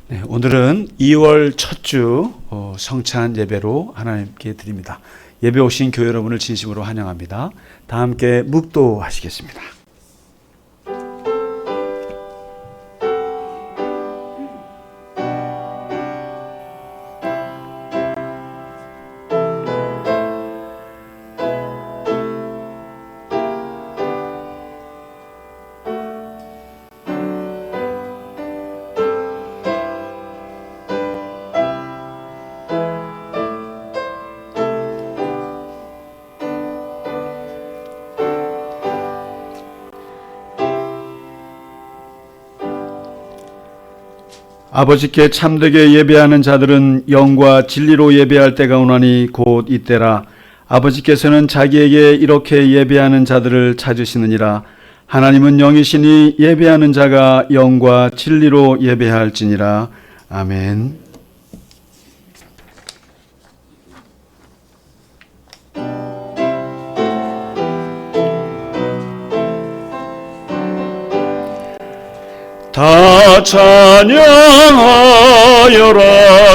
네, 오늘은 2월 첫 주 성찬 예배로 하나님께 드립니다. 예배 오신 교회 여러분을 진심으로 환영합니다. 다 함께 묵도하시겠습니다. 아버지께 참되게 예배하는 자들은 영과 진리로 예배할 때가 오나니 곧 이때라. 아버지께서는 자기에게 이렇게 예배하는 자들을 찾으시느니라. 하나님은 영이시니 예배하는 자가 영과 진리로 예배할지니라. 아멘. 다 찬양하여라.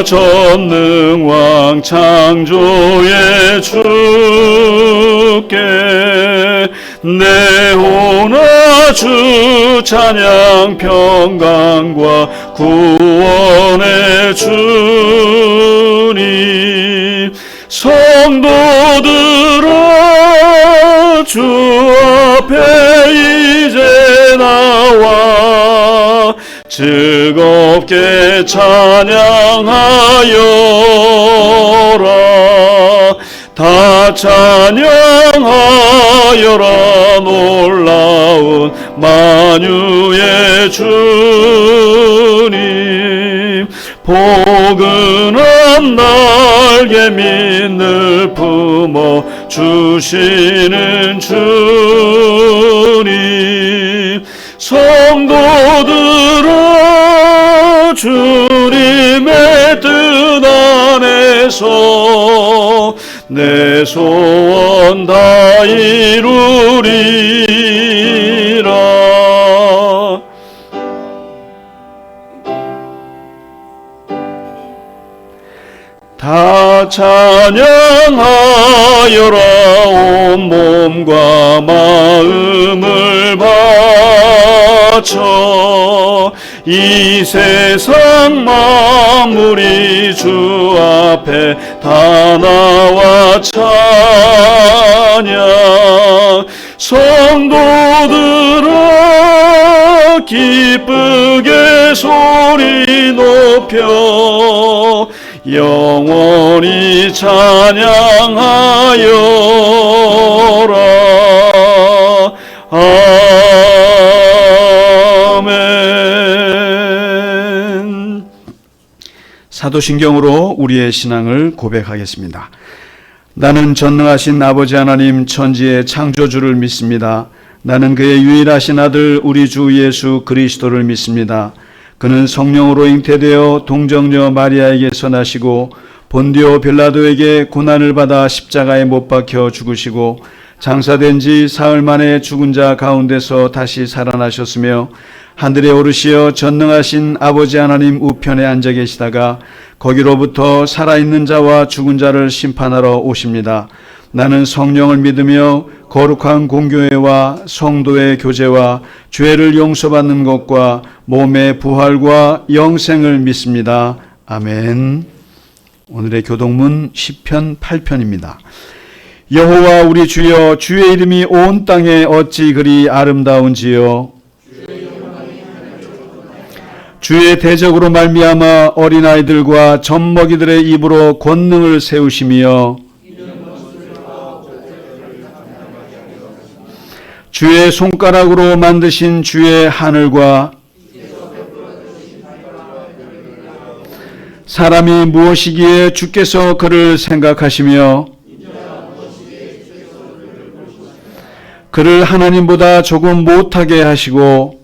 전능왕 창조의 주께 내 오나 주 찬양 평강과 구원의 주님. 성도들아 주 앞에 이제 나와 즐겁게 찬양하여라. 다 찬양하여라. 놀라운 만유의 주님. 포근한 날개 밑을 품어 주시는 주님. 성도들아 주님의 뜻 안에서 내 소원 다 이루리라. 다 찬양하여라. 온 몸과 마음을 바쳐 이 세상 만물이 주 앞에 다 나와 찬양. 성도들아 기쁘게 소리 높여 영원히 찬양하여라. 아멘. 사도신경으로 우리의 신앙을 고백하겠습니다. 나는 전능하신 아버지 하나님 천지의 창조주를 믿습니다. 나는 그의 유일하신 아들 우리 주 예수 그리스도를 믿습니다. 그는 성령으로 잉태되어 동정녀 마리아에게서 나시고 본디오 빌라도에게 고난을 받아 십자가에 못 박혀 죽으시고 장사된 지 사흘 만에 죽은 자 가운데서 다시 살아나셨으며 하늘에 오르시어 전능하신 아버지 하나님 우편에 앉아 계시다가 거기로부터 살아있는 자와 죽은 자를 심판하러 오십니다. 나는 성령을 믿으며 거룩한 공교회와 성도의 교제와 죄를 용서받는 것과 몸의 부활과 영생을 믿습니다. 아멘. 오늘의 교독문 시편 8편입니다. 여호와 우리 주여, 주의 이름이 온 땅에 어찌 그리 아름다운지요. 주의 대적으로 말미암아 어린아이들과 젖먹이들의 입으로 권능을 세우시며 주의 손가락으로 만드신 주의 하늘과 사람이 무엇이기에 주께서 그를 생각하시며 그를 하나님보다 조금 못하게 하시고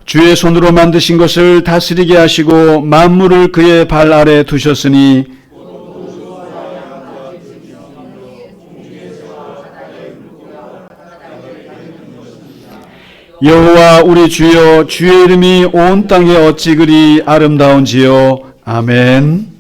주의 손으로 만드신 것을 다스리게 하시고 만물을 그의 발 아래 두셨으니 여호와 우리 주여, 주의 이름이 온 땅에 어찌 그리 아름다운지요. 아멘.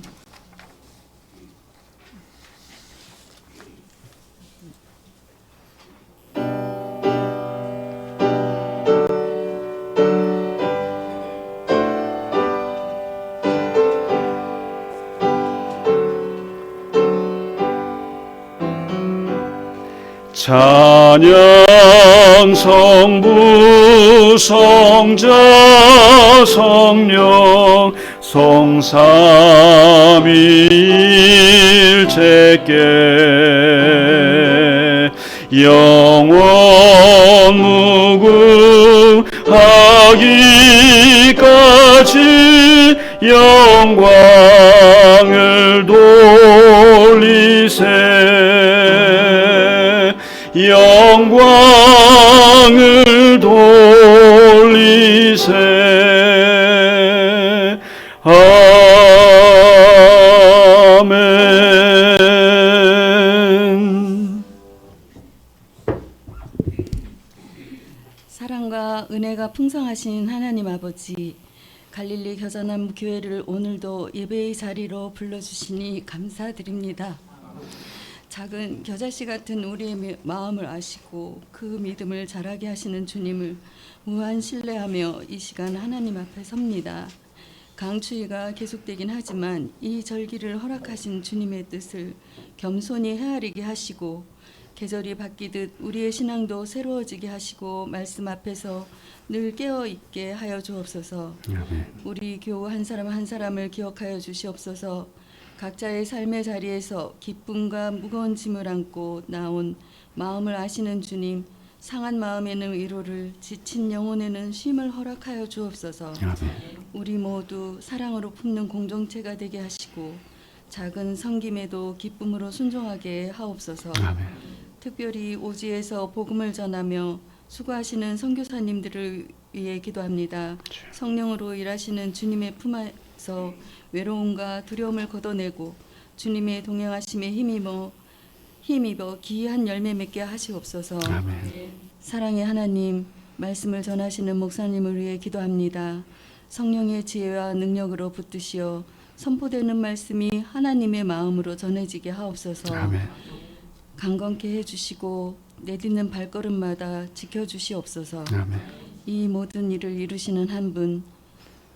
찬양 성부 성자 성령 성삼위일체께 영원 무궁하기까지 영광을 돌리세 영광을 돌리세. 아멘. 사랑과 은혜가 풍성하신 하나님 아버지, 갈릴리 겨자나무 교회를 오늘도 예배의 자리로 불러주시니 감사드립니다. 작은 겨자씨 같은 우리의 마음을 아시고 그 믿음을 자라게 하시는 주님을 무한 신뢰하며 이 시간 하나님 앞에 섭니다. 강추위가 계속되긴 하지만 이 절기를 허락하신 주님의 뜻을 겸손히 헤아리게 하시고 계절이 바뀌듯 우리의 신앙도 새로워지게 하시고 말씀 앞에서 늘 깨어있게 하여 주옵소서. 우리 교우 한 사람 한 사람을 기억하여 주시옵소서. 각자의 삶의 자리에서 기쁨과 무거운 짐을 안고 나온 마음을 아시는 주님, 상한 마음에는 위로를, 지친 영혼에는 쉼을 허락하여 주옵소서. 우리 모두 사랑으로 품는 공동체가 되게 하시고 작은 섬김에도 기쁨으로 순종하게 하옵소서. 특별히 오지에서 복음을 전하며 수고하시는 선교사님들을 위해 기도합니다. 성령으로 일하시는 주님의 품에서 외로움과 두려움을 걷어내고 주님의 동행하심에 힘입어 기이한 열매 맺게 하시옵소서. 아멘. 사랑의 하나님, 말씀을 전하시는 목사님을 위해 기도합니다. 성령의 지혜와 능력으로 붙드시어 선포되는 말씀이 하나님의 마음으로 전해지게 하옵소서. 아멘. 강건케 해주시고 내딛는 발걸음마다 지켜주시옵소서. 아멘. 이 모든 일을 이루시는 한 분,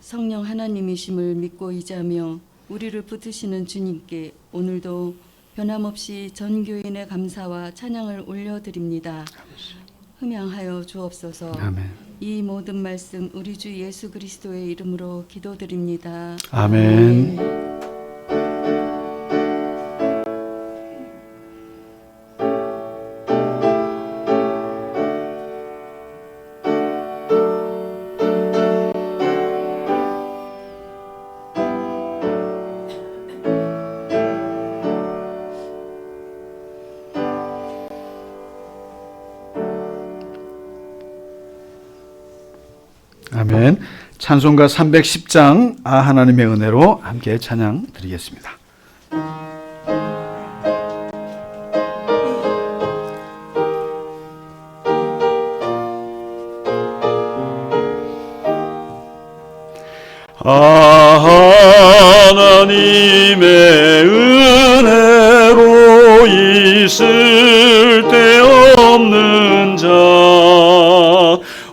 성령 하나님이심을 믿고 의지하며 우리를 붙드시는 주님께 오늘도 변함없이 전 교인의 감사와 찬양을 올려드립니다. 흠양하여 주옵소서. 아멘. 이 모든 말씀 우리 주 예수 그리스도의 이름으로 기도드립니다. 아멘. 아멘. 찬송가 310장 하나님의 은혜로 함께 찬양 드리겠습니다. 하나님의 은혜로 있을 데 없는 자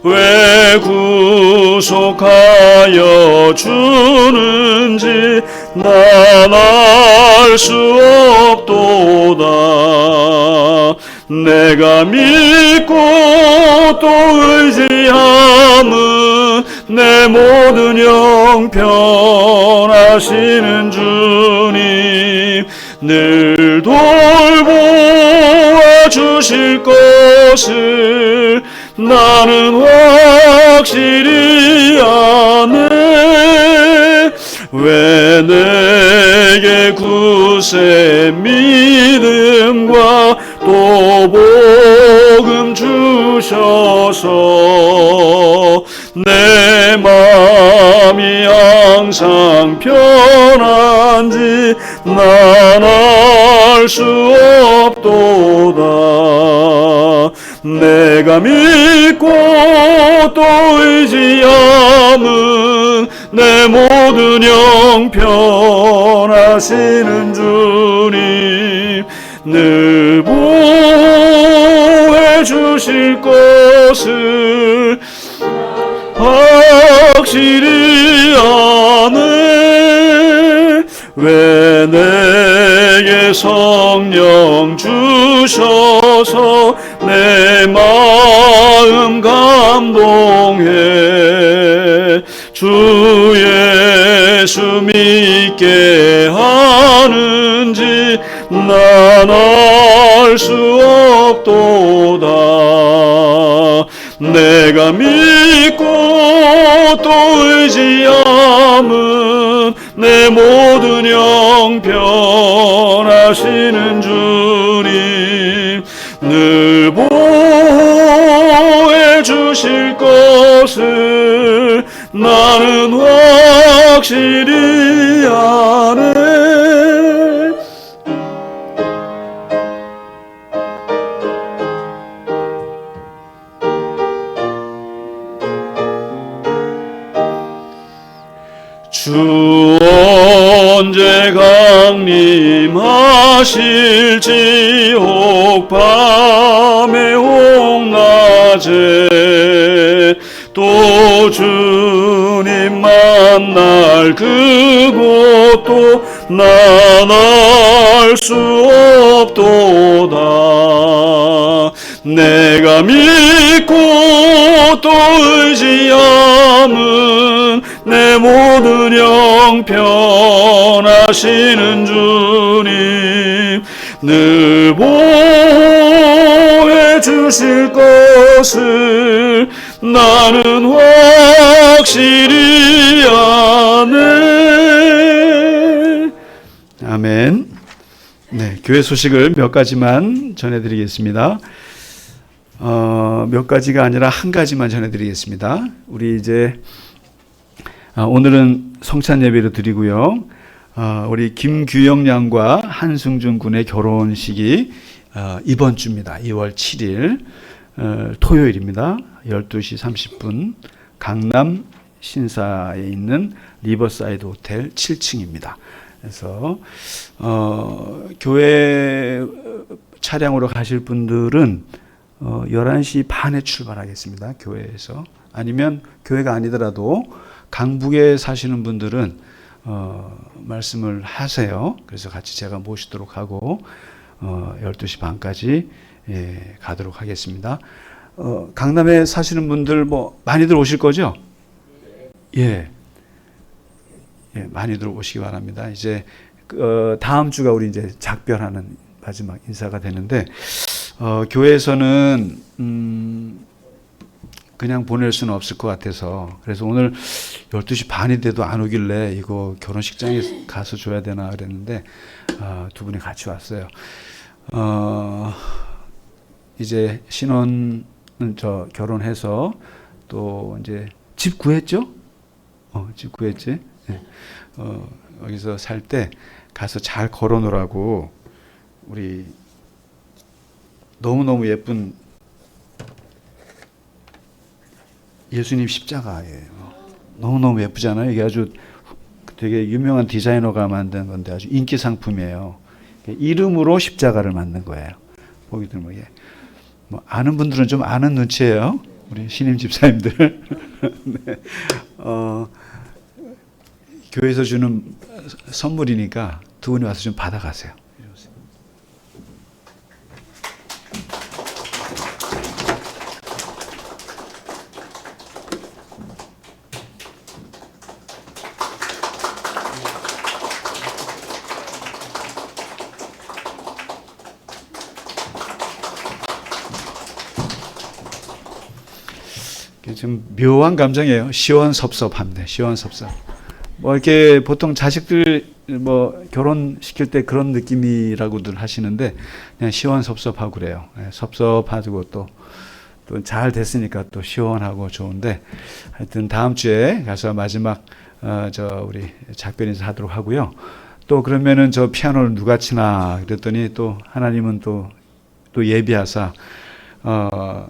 왜 구속하여 주는지 난 알 수 없도다. 내가 믿고 또 의지함은 내 모든 형편하시는 주님 늘 돌보아 주실 것을 나는 확실히 아네. 왜 내게 굳세 믿음과 또 복음 주셔서 내 마음이 항상 편한지 난 알 수 없도다. 내가 내가 믿고 또 의지함은 내 모든 형편하시는 주님 늘 보호해 주실 것을 확실히 아네. 왜 내게 성령 주셔서 내 마음 감동해 주 예수 믿게 하는지 난 알 수 없도다. 내가 믿고 또 의지함은 내 모든 형편하시는 주님 늘 보호해 주실 것을 나는 확실히 아네. 주 언제 강림하실지 혹 밤에 혹 낮에 또 주님 만날 그곳도 난 알 수 없도다. 내가 믿고 또 의지함은 내 모든 형편하시는 주님 늘 보호해 주실 것을 나는 확실히 아네. 아멘. 네, 교회 소식을 몇 가지만 전해드리겠습니다. 몇 가지가 아니라 한 가지만 전해드리겠습니다. 우리 이제 오늘은 성찬 예배를 드리고요. 우리 김규영 양과 한승준 군의 결혼식이 이번 주입니다. 2월 7일 토요일입니다. 12시 30분 강남 신사에 있는 리버사이드 호텔 7층입니다. 그래서 교회 차량으로 가실 분들은 11시 반에 출발하겠습니다. 교회에서. 아니면 교회가 아니더라도 강북에 사시는 분들은 말씀을 하세요. 그래서 같이 제가 모시도록 하고 12시 반까지 가도록 하겠습니다. 강남에 사시는 분들 뭐 많이들 오실 거죠? 예, 많이들 오시기 바랍니다. 이제 다음 주가 우리 이제 작별하는 마지막 인사가 되는데 교회에서는 그냥 보낼 수는 없을 것 같아서 그래서 오늘 12시 반이 돼도 안 오길래 이거 결혼식장에 가서 줘야 되나 그랬는데 두 분이 같이 왔어요. 이제 신혼은 저 결혼해서 또 이제 집 구했죠? 집 구했지? 네. 여기서 살 때 가서 잘 걸어 놓으라고 우리 너무너무 예쁜 예수님 십자가예요. 너무너무 예쁘잖아요. 이게 아주 되게 유명한 디자이너가 만든 건데 아주 인기 상품이에요. 이름으로 십자가를 만든 거예요. 보기 들면 뭐 아는 분들은 좀 아는 눈치예요. 우리 신임 집사님들. 네. 교회에서 주는 선물이니까 두 분이 와서 좀 받아가세요. 좀 묘한 감정이에요. 시원섭섭합니다. 시원섭섭. 뭐 이렇게 보통 자식들 뭐 결혼시킬 때 그런 느낌이라고들 하시는데 그냥 시원섭섭하고 그래요. 섭섭하고 또 잘 됐으니까 또 시원하고 좋은데 하여튼 다음 주에 가서 마지막 우리 작별 인사 하도록 하고요. 또 그러면은 저 피아노를 누가 치나 그랬더니 또 하나님은 또 예비하사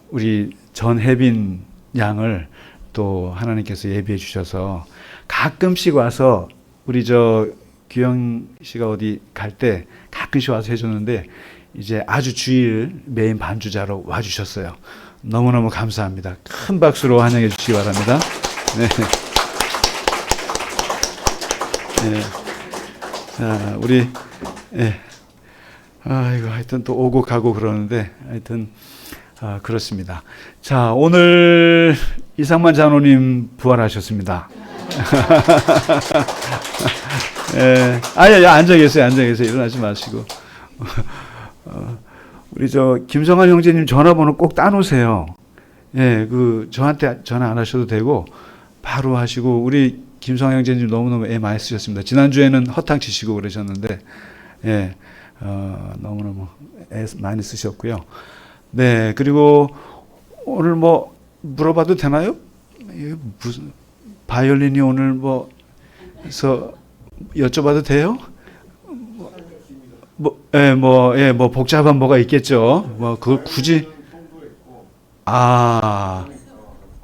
우리 전혜빈 양을 또 하나님께서 예비해 주셔서 가끔씩 와서 우리 저 규영 씨가 어디 갈 때 가끔씩 와서 해줬는데 이제 아주 주일 메인 반주자로 와주셨어요. 너무너무 감사합니다. 큰 박수로 환영해 주시기 바랍니다. 네. 네. 자, 우리 이거 하여튼 또 오고 가고 그러는데 하여튼 그렇습니다. 자, 오늘 이상만 장로님 부활하셨습니다. 앉아 계세요. 일어나지 마시고. 우리 저 김성환 형제님 전화번호 꼭 따놓으세요. 저한테 전화 안 하셔도 되고 바로 하시고, 우리 김성환 형제님 너무너무 애 많이 쓰셨습니다. 지난주에는 허탕 치시고 그러셨는데 너무너무 애 많이 쓰셨고요. 네, 그리고 오늘 뭐 물어봐도 되나요? 무슨 바이올린이 오늘 뭐서 여쭤봐도 돼요? 뭐 복잡한 뭐가 있겠죠. 뭐 그걸 굳이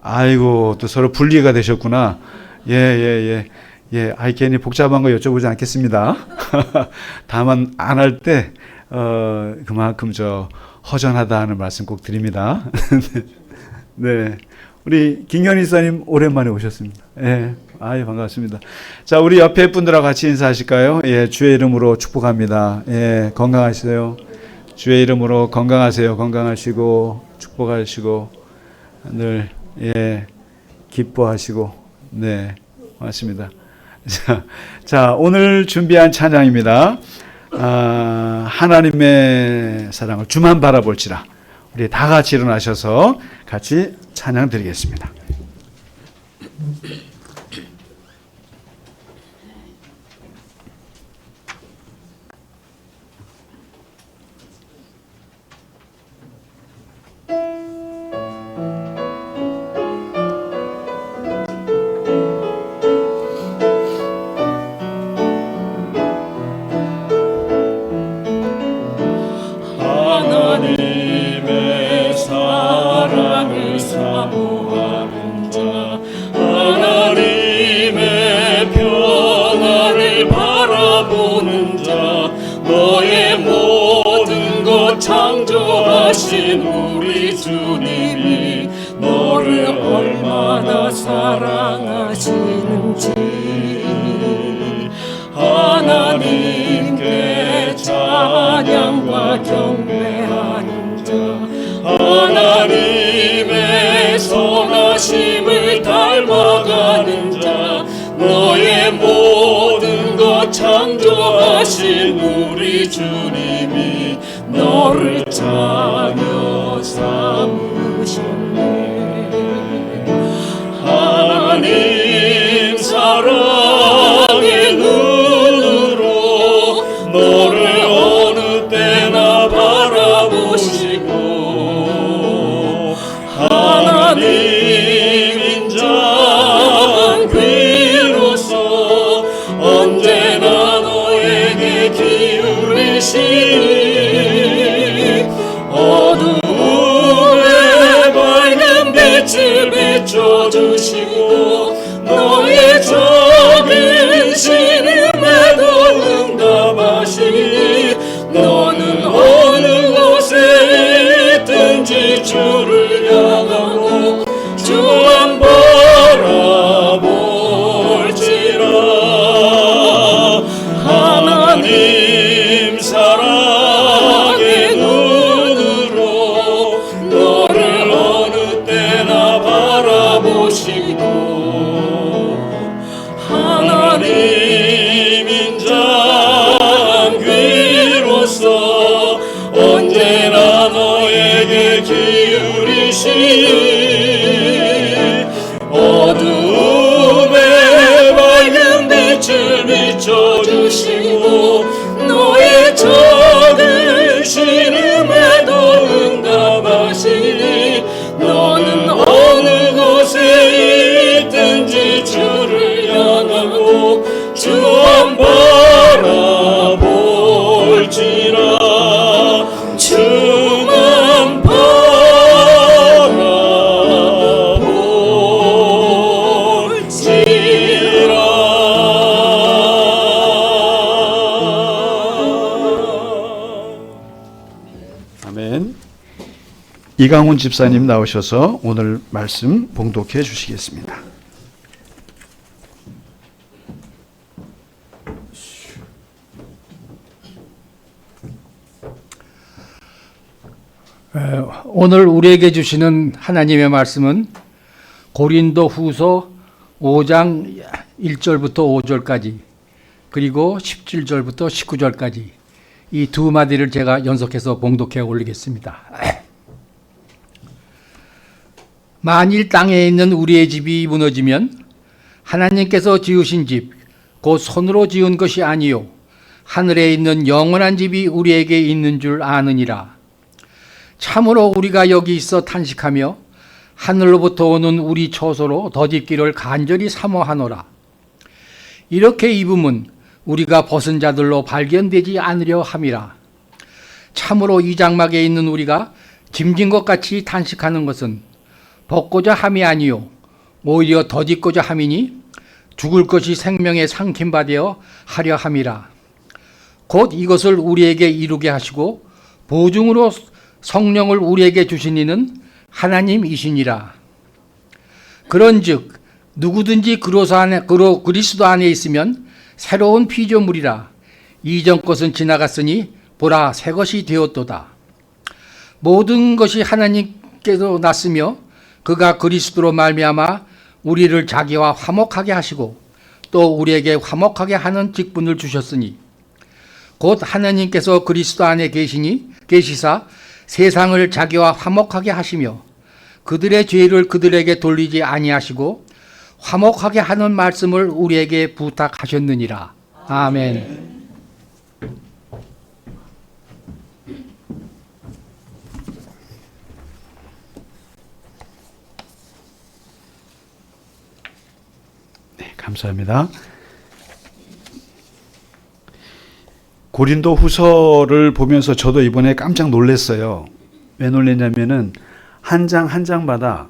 아이고 또 서로 분리가 되셨구나. 괜히 복잡한 거 여쭤보지 않겠습니다. 다만 안 할 때 그만큼 허전하다 하는 말씀 꼭 드립니다. 네, 우리 김경희 사님 오랜만에 오셨습니다. 반갑습니다. 자, 우리 옆에 분들하고 같이 인사하실까요? 주의 이름으로 축복합니다. 건강하세요. 주의 이름으로 건강하세요. 건강하시고 축복하시고 늘 기뻐하시고. 네, 고맙습니다. 자, 오늘 준비한 찬양입니다. 하나님의 사랑을 주만 바라볼지라. 우리 다 같이 일어나셔서 같이 찬양 드리겠습니다. 하나님의 사랑을 사모하는 자, 하나님의 평안을 바라보는 자, 너의 모든 것 창조하신 우리 주님이 너를 얼마나 사랑하시는지 하나님께 찬양과 경배하는 자, 하나님의 선하심을 닮아가는 자, 너의 모든 것 창조하신 우리 주님이 너를 자녀 삼으셨네. 하나님 사랑의 눈으로 너를 어느 때나 바라보시고 하나님 인자한 귀로서 언제나 너에게 기울이시니 어두움에 밝은 빛을 비춰주시고 너의 적은 신음에도 응답하시니 너는 어느 곳에 있든지 주를 향하고 주만 바라볼지라. 하나님 사랑의 눈으로 너를 어느 때나 바라보시고 하나님 인자한 귀로서 언제나 너에게 기울이시니 어두움에 밝은 빛을 비춰주시고 이강훈 집사님 나오셔서 오늘 말씀 봉독해 주시겠습니다. 오늘 우리에게 주시는 하나님의 말씀은 고린도 후서 5장 1절부터 5절까지 그리고 17절부터 19절까지 이 두 마디를 제가 연속해서 봉독해 올리겠습니다. 만일 땅에 있는 우리의 집이 무너지면 하나님께서 지으신 집, 곧 손으로 지은 것이 아니요 하늘에 있는 영원한 집이 우리에게 있는 줄 아느니라. 참으로 우리가 여기 있어 탄식하며 하늘로부터 오는 우리 처소로 덧입기를 간절히 사모하노라. 이렇게 입음은 우리가 벗은 자들로 발견되지 않으려 함이라. 참으로 이 장막에 있는 우리가 짐진 것 같이 탄식하는 것은 벗고자 함이 아니요 오히려 덧입고자 함이니 죽을 것이 생명의 상킴바 되어 하려 함이라. 곧 이것을 우리에게 이루게 하시고 보증으로 성령을 우리에게 주신 이는 하나님이시니라. 그런즉 누구든지 그리스도 안에 있으면 새로운 피조물이라. 이전 것은 지나갔으니 보라 새 것이 되었도다. 모든 것이 하나님께서 났으며 그가 그리스도로 말미암아 우리를 자기와 화목하게 하시고 또 우리에게 화목하게 하는 직분을 주셨으니 곧 하나님께서 그리스도 안에 계시사 세상을 자기와 화목하게 하시며 그들의 죄를 그들에게 돌리지 아니하시고 화목하게 하는 말씀을 우리에게 부탁하셨느니라. 아멘. 네, 감사합니다. 고린도 후서를 보면서 저도 이번에 깜짝 놀랐어요. 왜 놀랐냐면은 한 장 한 장마다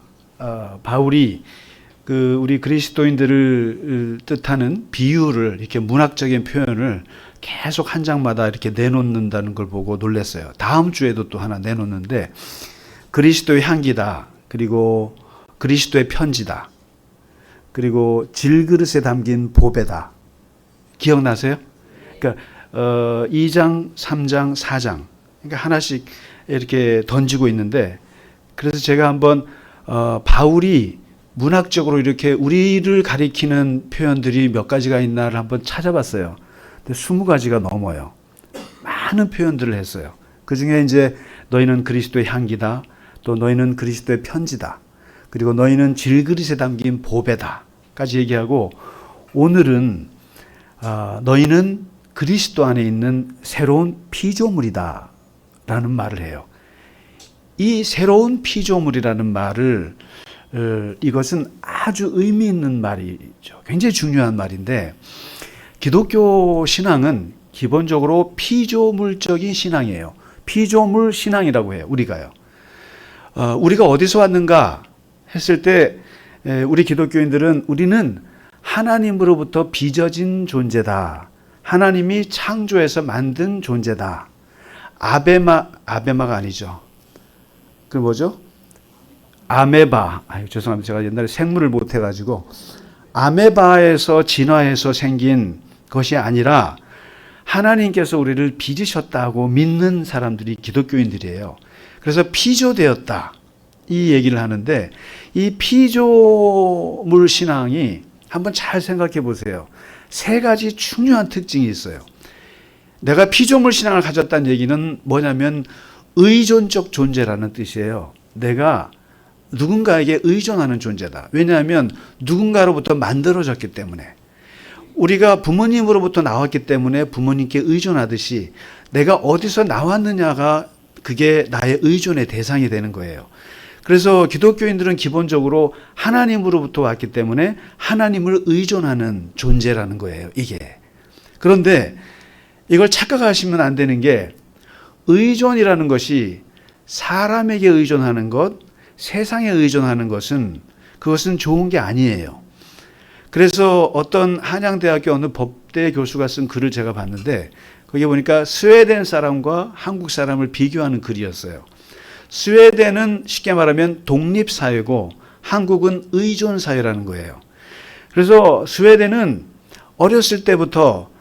바울이 우리 그리스도인들을 뜻하는 비유를 이렇게 문학적인 표현을 계속 한 장마다 이렇게 내놓는다는 걸 보고 놀랐어요. 다음 주에도 또 하나 내놓는데 그리스도의 향기다. 그리고 그리스도의 편지다. 그리고 질그릇에 담긴 보배다. 기억나세요? 그러니까 2장, 3장, 4장 그러니까 하나씩 이렇게 던지고 있는데 그래서 제가 한번 바울이 문학적으로 이렇게 우리를 가리키는 표현들이 몇 가지가 있나를 한번 찾아봤어요. 근데 20가지가 넘어요. 많은 표현들을 했어요. 그 중에 이제 너희는 그리스도의 향기다. 또 너희는 그리스도의 편지다. 그리고 너희는 질그릇에 담긴 보배다까지 얘기하고 오늘은 너희는 그리스도 안에 있는 새로운 피조물이다 라는 말을 해요. 이 새로운 피조물이라는 말을 이것은 아주 의미 있는 말이죠. 굉장히 중요한 말인데 기독교 신앙은 기본적으로 피조물적인 신앙이에요. 피조물 신앙이라고 해요. 우리가요. 우리가 어디서 왔는가 했을 때 우리 기독교인들은 우리는 하나님으로부터 빚어진 존재다. 하나님이 창조해서 만든 존재다. 아베마가 아니죠. 그 뭐죠? 아메바. 죄송합니다. 제가 옛날에 생물을 못 해가지고 아메바에서 진화해서 생긴 것이 아니라 하나님께서 우리를 빚으셨다고 믿는 사람들이 기독교인들이에요. 그래서 피조되었다. 이 얘기를 하는데 이 피조물 신앙이 한번 잘 생각해 보세요. 세 가지 중요한 특징이 있어요. 내가 피조물 신앙을 가졌다는 얘기는 뭐냐면 의존적 존재라는 뜻이에요. 내가 누군가에게 의존하는 존재다. 왜냐하면 누군가로부터 만들어졌기 때문에. 우리가 부모님으로부터 나왔기 때문에 부모님께 의존하듯이 내가 어디서 나왔느냐가 그게 나의 의존의 대상이 되는 거예요. 그래서 기독교인들은 기본적으로 하나님으로부터 왔기 때문에 하나님을 의존하는 존재라는 거예요. 이게. 그런데 이걸 착각하시면 안 되는 게 의존이라는 것이 사람에게 의존하는 것, 세상에 의존하는 것은 그것은 좋은 게 아니에요. 그래서 어떤 한양대학교 어느 법대 교수가 쓴 글을 제가 봤는데 거기에 보니까 스웨덴 사람과 한국 사람을 비교하는 글이었어요. 스웨덴은 쉽게 말하면 독립사회고 한국은 의존사회라는 거예요. 그래서 스웨덴은 어렸을 때부터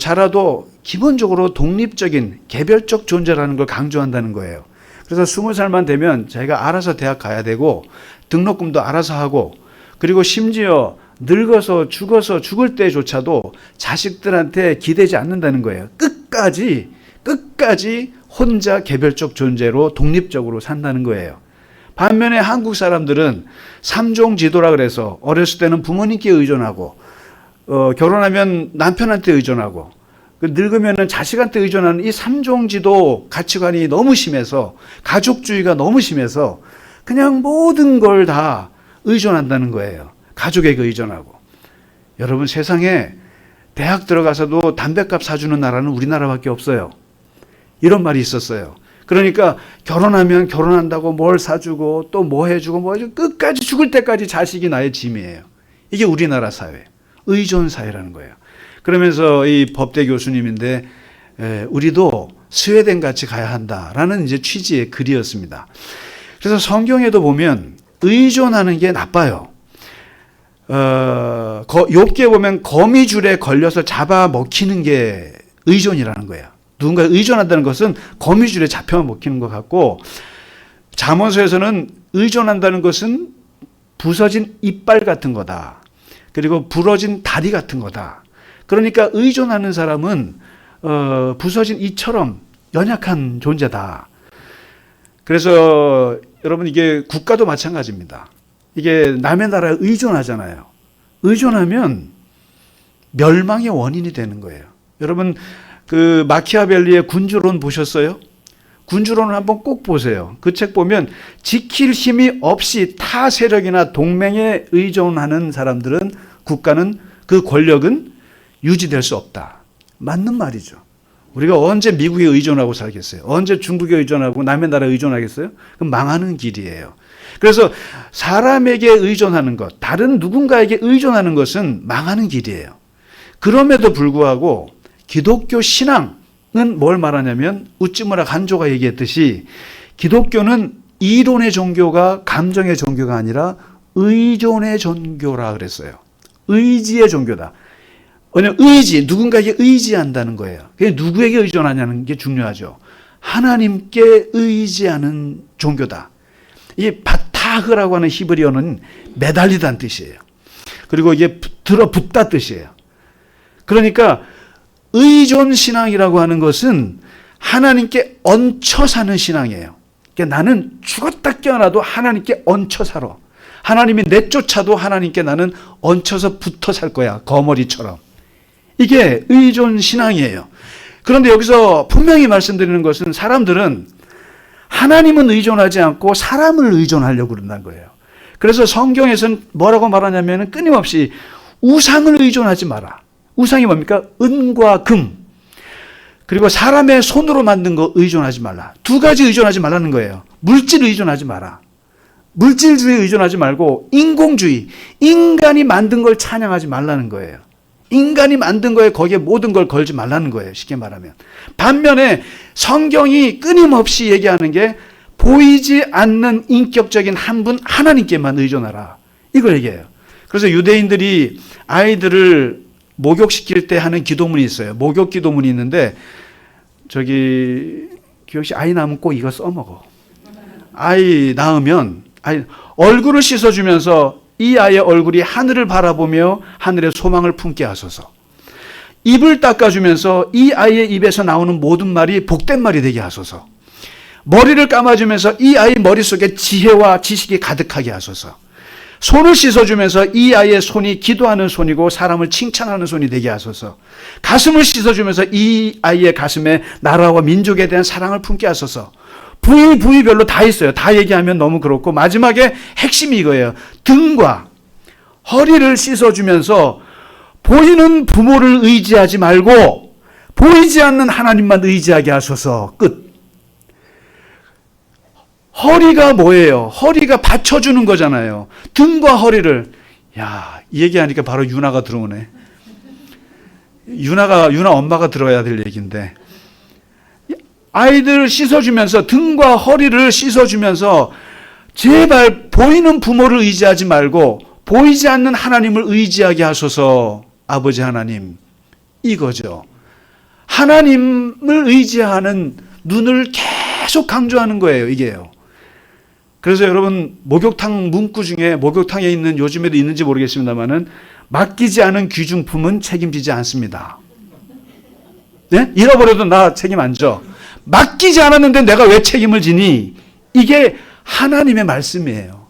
자라도 기본적으로 독립적인 개별적 존재라는 걸 강조한다는 거예요. 그래서 20살만 되면 자기가 알아서 대학 가야 되고 등록금도 알아서 하고, 그리고 심지어 늙어서 죽어서 죽을 때조차도 자식들한테 기대지 않는다는 거예요. 끝까지 혼자 개별적 존재로 독립적으로 산다는 거예요. 반면에 한국 사람들은 3종 지도라 그래서 어렸을 때는 부모님께 의존하고, 결혼하면 남편한테 의존하고, 늙으면 자식한테 의존하는 이 3종 지도 가치관이 너무 심해서, 가족주의가 너무 심해서 그냥 모든 걸 다 의존한다는 거예요. 가족에게 의존하고. 여러분, 세상에 대학 들어가서도 담뱃값 사주는 나라는 우리나라밖에 없어요. 이런 말이 있었어요. 그러니까 결혼하면 결혼한다고 뭘 사주고 또 뭐 해주고 뭐 해주고 끝까지 죽을 때까지 자식이 나의 짐이에요. 이게 우리나라 사회, 의존 사회라는 거예요. 그러면서 이 법대 교수님인데 우리도 스웨덴 같이 가야 한다라는 이제 취지의 글이었습니다. 그래서 성경에도 보면 의존하는 게 나빠요. 욥기에 보면 거미줄에 걸려서 잡아먹히는 게 의존이라는 거예요. 누군가 의존한다는 것은 거미줄에 잡혀 먹히는 것 같고, 잠언서에서는 의존한다는 것은 부서진 이빨 같은 거다. 그리고 부러진 다리 같은 거다. 그러니까 의존하는 사람은 부서진 이처럼 연약한 존재다. 그래서 여러분, 이게 국가도 마찬가지입니다. 이게 남의 나라에 의존하잖아요. 의존하면 멸망의 원인이 되는 거예요. 여러분, 그 마키아벨리의 군주론 보셨어요? 군주론을 한번 꼭 보세요. 그 책 보면 지킬 힘이 없이 타 세력이나 동맹에 의존하는 사람들은, 국가는, 그 권력은 유지될 수 없다. 맞는 말이죠. 우리가 언제 미국에 의존하고 살겠어요? 언제 중국에 의존하고 남의 나라에 의존하겠어요? 그럼 망하는 길이에요. 그래서 사람에게 의존하는 것, 다른 누군가에게 의존하는 것은 망하는 길이에요. 그럼에도 불구하고 기독교 신앙은 뭘 말하냐면, 우찌무라 간조가 얘기했듯이 기독교는 이론의 종교가 감정의 종교가 아니라 의존의 종교라 그랬어요. 의지의 종교다. 왜냐하면 의지, 누군가에게 의지한다는 거예요. 그게 누구에게 의존하냐는 게 중요하죠. 하나님께 의지하는 종교다. 이 바타흐라고 하는 히브리어는 매달리다는 뜻이에요. 그리고 이게 들어붙다 뜻이에요. 그러니까 의존 신앙이라고 하는 것은 하나님께 얹혀 사는 신앙이에요. 그러니까 나는 죽었다 깨어나도 하나님께 얹혀 살아. 하나님이 내쫓아도 하나님께 나는 얹혀서 붙어 살 거야. 거머리처럼. 이게 의존 신앙이에요. 그런데 여기서 분명히 말씀드리는 것은, 사람들은 하나님은 의존하지 않고 사람을 의존하려고 그런다는 거예요. 그래서 성경에서는 뭐라고 말하냐면 끊임없이 우상을 의존하지 마라. 우상이 뭡니까? 은과 금. 그리고 사람의 손으로 만든 거 의존하지 말라. 두 가지 의존하지 말라는 거예요. 물질 의존하지 마라. 물질주의에 의존하지 말고 인공주의, 인간이 만든 걸 찬양하지 말라는 거예요. 인간이 만든 거에 거기에 모든 걸 걸지 말라는 거예요. 쉽게 말하면. 반면에 성경이 끊임없이 얘기하는 게 보이지 않는 인격적인 한 분 하나님께만 의존하라. 이걸 얘기해요. 그래서 유대인들이 아이들을 목욕시킬 때 하는 기도문이 있어요. 목욕 기도문이 있는데, 기억씨 아이 낳으면 꼭 이거 써먹어. 아이 낳으면 얼굴을 씻어주면서 이 아이의 얼굴이 하늘을 바라보며 하늘의 소망을 품게 하소서. 입을 닦아주면서 이 아이의 입에서 나오는 모든 말이 복된 말이 되게 하소서. 머리를 감아주면서 이 아이 머릿속에 지혜와 지식이 가득하게 하소서. 손을 씻어주면서 이 아이의 손이 기도하는 손이고 사람을 칭찬하는 손이 되게 하소서. 가슴을 씻어주면서 이 아이의 가슴에 나라와 민족에 대한 사랑을 품게 하소서. 부위별로 다 있어요. 다 얘기하면 너무 그렇고, 마지막에 핵심이 이거예요. 등과 허리를 씻어주면서 보이는 부모를 의지하지 말고 보이지 않는 하나님만 의지하게 하소서. 끝. 허리가 뭐예요? 허리가 받쳐주는 거잖아요. 등과 허리를. 이 얘기하니까 바로 유나가 들어오네. 유나 엄마가 들어야 될 얘기인데, 아이들 씻어주면서 등과 허리를 씻어주면서 제발 보이는 부모를 의지하지 말고 보이지 않는 하나님을 의지하게 하소서. 아버지 하나님, 이거죠. 하나님을 의지하는 눈을 계속 강조하는 거예요. 이게요. 그래서 여러분, 목욕탕 문구 중에, 목욕탕에 있는, 요즘에도 있는지 모르겠습니다만은, 맡기지 않은 귀중품은 책임지지 않습니다. 네? 잃어버려도 나 책임 안 져. 맡기지 않았는데 내가 왜 책임을 지니? 이게 하나님의 말씀이에요.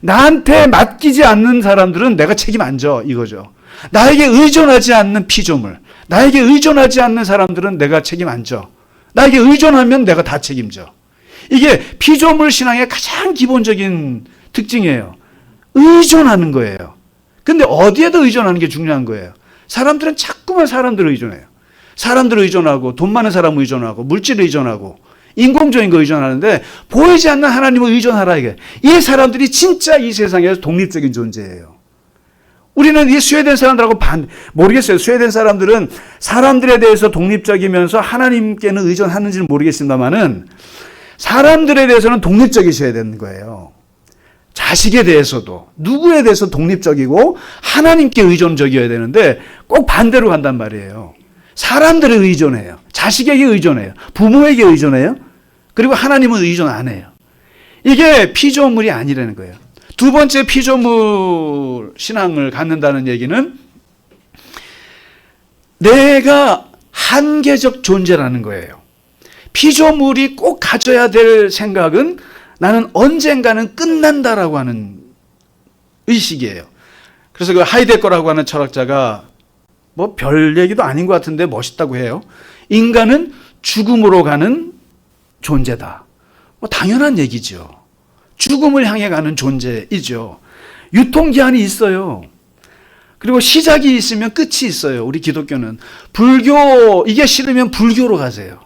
나한테 맡기지 않는 사람들은 내가 책임 안 져. 이거죠. 나에게 의존하지 않는 피조물, 나에게 의존하지 않는 사람들은 내가 책임 안 져. 나에게 의존하면 내가 다 책임져. 이게 피조물 신앙의 가장 기본적인 특징이에요. 의존하는 거예요. 근데 어디에도 의존하는 게 중요한 거예요. 사람들은 자꾸만 사람들을 의존해요. 사람들을 의존하고, 돈 많은 사람을 의존하고, 물질을 의존하고, 인공적인 거 의존하는데, 보이지 않는 하나님을 의존하라 이게. 이 사람들이 진짜 이 세상에서 독립적인 존재예요. 우리는 이 스웨덴 사람들하고 모르겠어요. 스웨덴 사람들은 사람들에 대해서 독립적이면서 하나님께는 의존하는지는 모르겠습니다만은, 사람들에 대해서는 독립적이셔야 되는 거예요. 자식에 대해서도, 누구에 대해서 독립적이고 하나님께 의존적이어야 되는데 꼭 반대로 간단 말이에요. 사람들에 의존해요. 자식에게 의존해요. 부모에게 의존해요. 그리고 하나님은 의존 안 해요. 이게 피조물이 아니라는 거예요. 두 번째 피조물 신앙을 갖는다는 얘기는 내가 한계적 존재라는 거예요. 피조물이 꼭 가져야 될 생각은 나는 언젠가는 끝난다라고 하는 의식이에요. 그래서 그 하이데거라고 하는 철학자가 뭐 별 얘기도 아닌 것 같은데 멋있다고 해요. 인간은 죽음으로 가는 존재다. 뭐 당연한 얘기죠. 죽음을 향해 가는 존재이죠. 유통기한이 있어요. 그리고 시작이 있으면 끝이 있어요. 우리 기독교는. 불교, 이게 싫으면 불교로 가세요.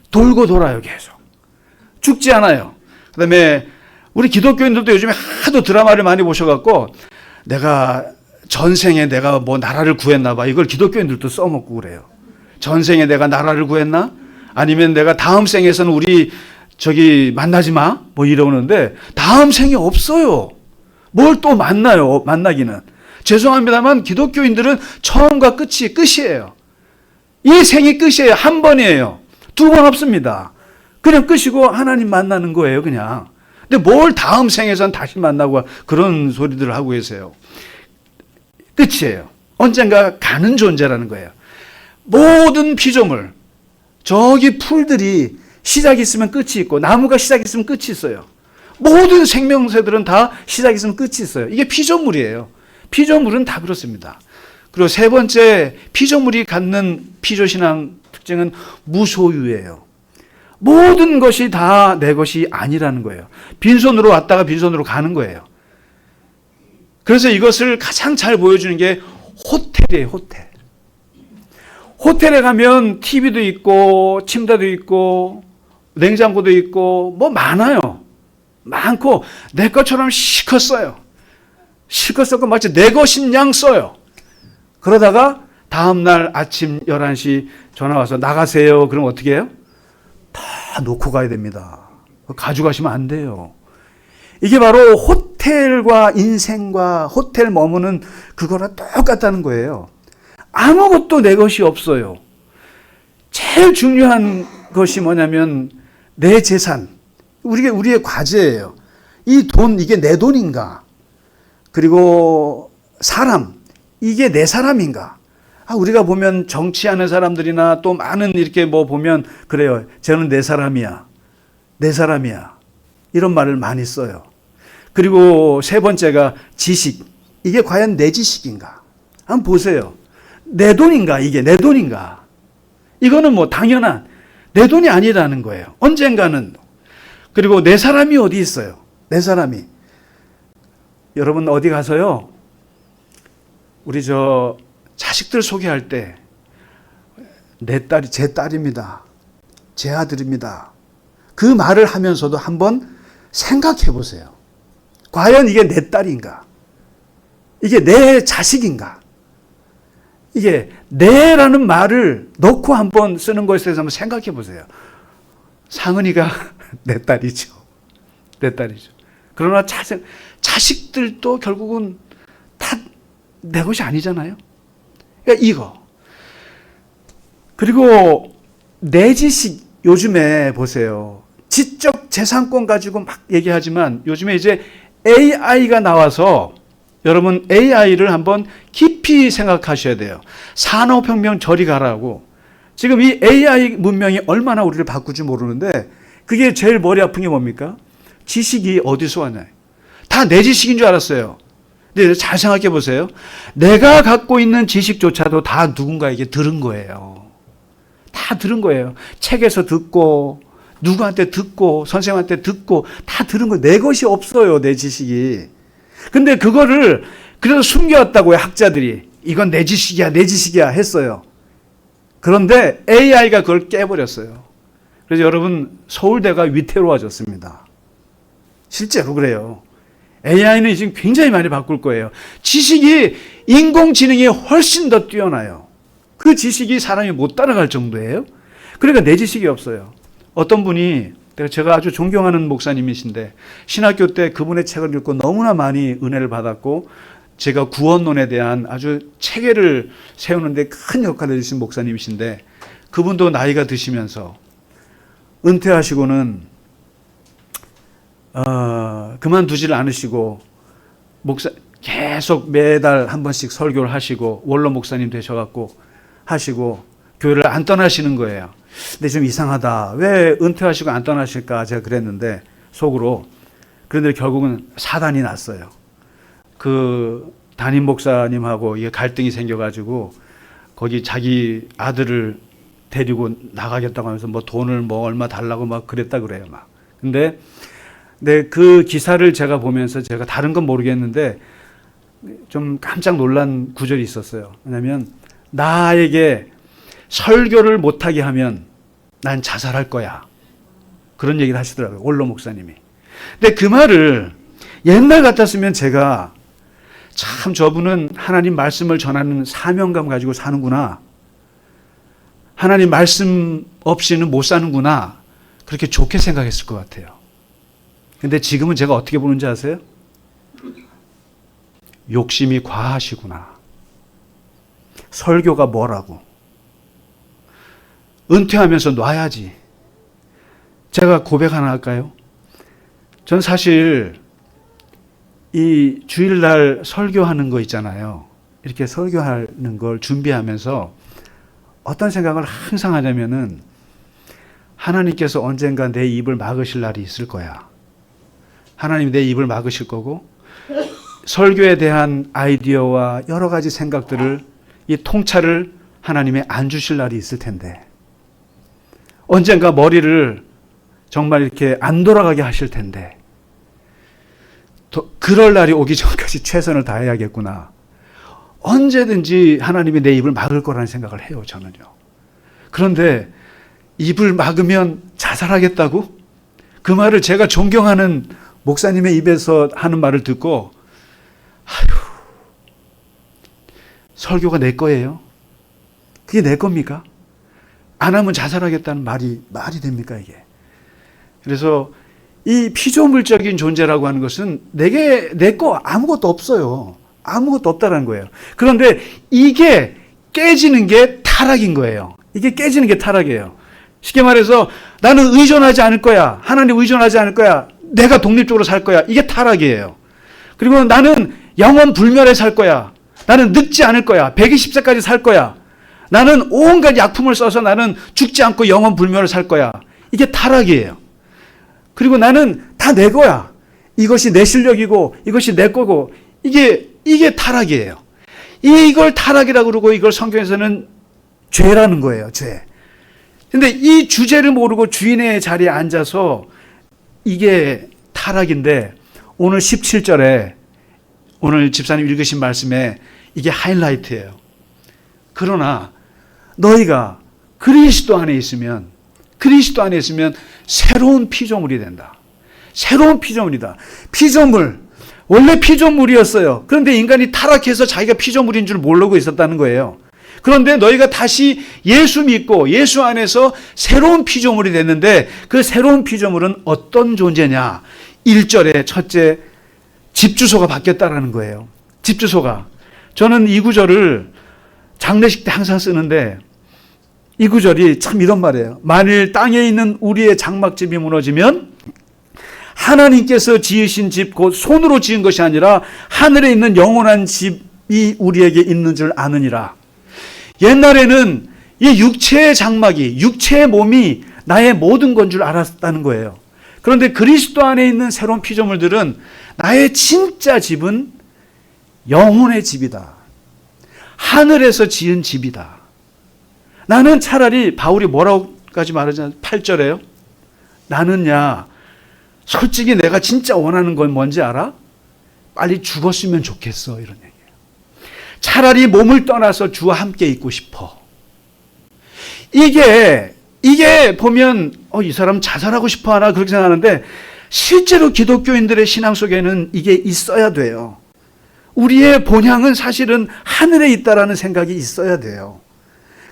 돌고 돌아요, 계속. 죽지 않아요. 그 다음에 우리 기독교인들도 요즘에 하도 드라마를 많이 보셔갖고 내가 전생에 내가 뭐 나라를 구했나 봐. 이걸 기독교인들도 써먹고 그래요. 전생에 내가 나라를 구했나? 아니면 내가 다음 생에서는 우리 만나지 마? 뭐 이러는데 다음 생이 없어요. 뭘 또 만나요? 만나기는. 죄송합니다만 기독교인들은 처음과 끝이 끝이에요. 이 생이 끝이에요. 한 번이에요. 두 번 없습니다. 그냥 끝이고 하나님 만나는 거예요, 그냥. 근데 뭘 다음 생에선 다시 만나고 그런 소리들을 하고 계세요. 끝이에요. 언젠가 가는 존재라는 거예요. 모든 피조물, 저기 풀들이 시작이 있으면 끝이 있고 나무가 시작이 있으면 끝이 있어요. 모든 생명체들은 다 시작이 있으면 끝이 있어요. 이게 피조물이에요. 피조물은 다 그렇습니다. 그리고 세 번째, 피조물이 갖는 피조신앙 특징은 무소유예요. 모든 것이 다 내 것이 아니라는 거예요. 빈손으로 왔다가 빈손으로 가는 거예요. 그래서 이것을 가장 잘 보여주는 게 호텔이에요, 호텔. 호텔에 가면 TV도 있고, 침대도 있고, 냉장고도 있고, 뭐 많아요. 많고, 내 것처럼 실컷 써요. 실컷 썼고, 마치 내 것인 양 써요. 그러다가 다음날 아침 11시 전화 와서 나가세요. 그럼 어떻게 해요? 다 놓고 가야 됩니다. 가져가시면 안 돼요. 이게 바로 호텔과 인생과 호텔 머무는 그거랑 똑같다는 거예요. 아무것도 내 것이 없어요. 제일 중요한 것이 뭐냐면 내 재산, 우리의 과제예요. 이 돈, 이게 내 돈인가? 그리고 사람, 이게 내 사람인가? 우리가 보면 정치하는 사람들이나 또 많은 이렇게 뭐 보면 그래요. 쟤는 내 사람이야. 내 사람이야. 이런 말을 많이 써요. 그리고 세 번째가 지식. 이게 과연 내 지식인가? 한번 보세요. 내 돈인가? 이게 내 돈인가? 이거는 뭐 당연한 내 돈이 아니라는 거예요. 언젠가는. 그리고 내 사람이 어디 있어요? 내 사람이. 여러분 어디 가서요? 우리 자식들 소개할 때 내 딸이 제 딸입니다. 제 아들입니다. 그 말을 하면서도 한번 생각해 보세요. 과연 이게 내 딸인가? 이게 내 자식인가? 이게 내라는 말을 넣고 한번 쓰는 것에 대해서 한번 생각해 보세요. 상은이가 내 딸이죠. 내 딸이죠. 그러나 자식들도 결국은 다 내 것이 아니잖아요. 그러니까 이거. 그리고 내지식, 요즘에 보세요. 지적 재산권 가지고 막 얘기하지만 요즘에 이제 AI가 나와서 여러분 AI를 한번 깊이 생각하셔야 돼요. 산업혁명 저리 가라고. 지금 이 AI 문명이 얼마나 우리를 바꿀지 모르는데 그게 제일 머리 아픈 게 뭡니까? 지식이 어디서 왔나요? 다 내 지식인 줄 알았어요. 근데 잘 생각해 보세요. 내가 갖고 있는 지식조차도 다 누군가에게 들은 거예요. 다 들은 거예요. 책에서 듣고 누구한테 듣고 선생님한테 듣고 다 들은 거예요. 내 것이 없어요. 내 지식이. 근데 그거를 그래서 숨겨왔다고요. 학자들이. 이건 내 지식이야 내 지식이야 했어요. 그런데 AI가 그걸 깨버렸어요. 그래서 여러분 서울대가 위태로워졌습니다. 실제로 그래요. AI는 지금 굉장히 많이 바꿀 거예요. 지식이 인공지능이 훨씬 더 뛰어나요. 그 지식이 사람이 못 따라갈 정도예요. 그러니까 내 지식이 없어요. 어떤 분이 제가 아주 존경하는 목사님이신데 신학교 때 그분의 책을 읽고 너무나 많이 은혜를 받았고 제가 구원론에 대한 아주 체계를 세우는데 큰 역할을 해주신 목사님이신데 그분도 나이가 드시면서 은퇴하시고는 그만두지를 않으시고 계속 매달 한 번씩 설교를 하시고 원로 목사님 되셔갖고 하시고 교회를 안 떠나시는 거예요. 근데 좀 이상하다. 왜 은퇴하시고 안 떠나실까 제가 그랬는데 속으로. 그런데 결국은 사단이 났어요. 그 담임 목사님하고 이게 갈등이 생겨가지고 거기 자기 아들을 데리고 나가겠다고 하면서 뭐 돈을 뭐 얼마 달라고 막 그랬다 그래요. 막. 근데 그 기사를 제가 보면서 제가 다른 건 모르겠는데 좀 깜짝 놀란 구절이 있었어요. 왜냐하면 나에게 설교를 못하게 하면 난 자살할 거야. 그런 얘기를 하시더라고요. 원로 목사님이. 근데 그 말을 옛날 같았으면 제가 참 저분은 하나님 말씀을 전하는 사명감 가지고 사는구나. 하나님 말씀 없이는 못 사는구나. 그렇게 좋게 생각했을 것 같아요. 근데 지금은 제가 어떻게 보는지 아세요? 욕심이 과하시구나. 설교가 뭐라고. 은퇴하면서 놔야지. 제가 고백 하나 할까요? 전 사실 이 주일날 설교하는 거 있잖아요. 이렇게 설교하는 걸 준비하면서 어떤 생각을 항상 하냐면은 하나님께서 언젠가 내 입을 막으실 날이 있을 거야. 하나님이 내 입을 막으실 거고 설교에 대한 아이디어와 여러 가지 생각들을 이 통찰을 하나님이 안 주실 날이 있을 텐데 언젠가 머리를 정말 이렇게 안 돌아가게 하실 텐데 그럴 날이 오기 전까지 최선을 다해야겠구나. 언제든지 하나님이 내 입을 막을 거라는 생각을 해요. 저는요. 그런데 입을 막으면 자살하겠다고? 그 말을 제가 존경하는 목사님의 입에서 하는 말을 듣고 설교가 내 거예요? 그게 내 겁니까? 안 하면 자살하겠다는 말이 됩니까 이게? 그래서 이 피조물적인 존재라고 하는 것은 내 거 아무것도 없어요. 아무것도 없다라는 거예요. 그런데 이게 깨지는 게 타락인 거예요. 이게 깨지는 게 타락이에요. 쉽게 말해서 나는 의존하지 않을 거야. 하나님 의존하지 않을 거야. 내가 독립적으로 살 거야. 이게 타락이에요. 그리고 나는 영원 불멸에 살 거야. 나는 늙지 않을 거야. 120세까지 살 거야. 나는 온갖 약품을 써서 나는 죽지 않고 영원 불멸을 살 거야. 이게 타락이에요. 그리고 나는 다 내 거야. 이것이 내 실력이고 이것이 내 거고 이게 타락이에요. 이걸 타락이라고 그러고 이걸 성경에서는 죄라는 거예요. 죄. 근데 이 주제를 모르고 주인의 자리에 앉아서 이게 타락인데 오늘 17절에 오늘 집사님 읽으신 말씀에 이게 하이라이트예요. 그러나 너희가 그리스도 안에 있으면 새로운 피조물이 된다. 새로운 피조물이다. 피조물. 원래 피조물이었어요. 그런데 인간이 타락해서 자기가 피조물인 줄 모르고 있었다는 거예요. 그런데 너희가 다시 예수 믿고 예수 안에서 새로운 피조물이 됐는데 그 새로운 피조물은 어떤 존재냐? 1절에 첫째, 집 주소가 바뀌었다라는 거예요. 집 주소가. 저는 이 구절을 장례식 때 항상 쓰는데 이 구절이 참 이런 말이에요. 만일 땅에 있는 우리의 장막집이 무너지면 하나님께서 지으신 집, 곧 손으로 지은 것이 아니라 하늘에 있는 영원한 집이 우리에게 있는 줄 아느니라. 옛날에는 이 육체의 장막이, 육체의 몸이 나의 모든 건 줄 알았다는 거예요. 그런데 그리스도 안에 있는 새로운 피조물들은 나의 진짜 집은 영혼의 집이다. 하늘에서 지은 집이다. 나는 차라리 바울이 뭐라고까지 말하잖아요. 8절에요. 나는야 솔직히 내가 진짜 원하는 건 뭔지 알아? 빨리 죽었으면 좋겠어. 이런 얘기예요. 차라리 몸을 떠나서 주와 함께 있고 싶어. 이게 보면 이 사람 자살하고 싶어 하나 그렇게 생각하는데 실제로 기독교인들의 신앙 속에는 이게 있어야 돼요. 우리의 본향은 사실은 하늘에 있다라는 생각이 있어야 돼요.